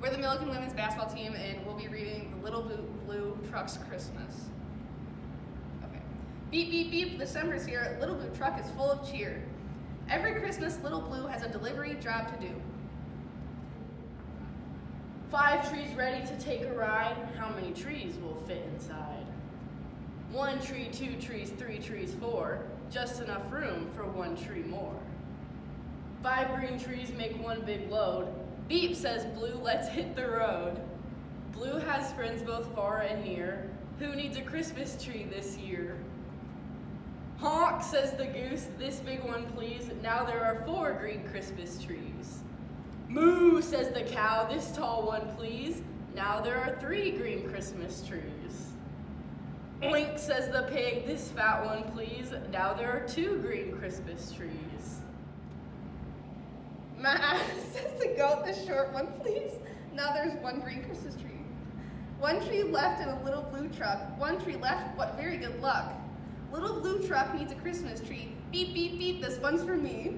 We're the Milliken women's basketball team, and we'll be reading The Little Blue Truck's Christmas. Okay. Beep, beep, beep, December's here. Little Blue Truck is full of cheer. Every Christmas, Little Blue has a delivery job to do. 5 trees ready to take a ride. How many trees will fit inside? 1 tree, 2 trees, 3 trees, 4. Just enough room for 1 tree more. 5 green trees make 1 big load. Beep, says Blue, let's hit the road. Blue has friends both far and near. Who needs a Christmas tree this year? Honk, says the goose, this big one please. Now there are 4 green Christmas trees. Moo, says the cow, this tall one please. Now there are 3 green Christmas trees. Oink, says the pig, this fat one please. Now there are 2 green Christmas trees. Ma, says the goat, the short one, please. Now there's 1 green Christmas tree. 1 tree left in a little blue truck. 1 tree left, what very good luck. Little blue truck needs a Christmas tree. Beep, beep, beep, this one's for me.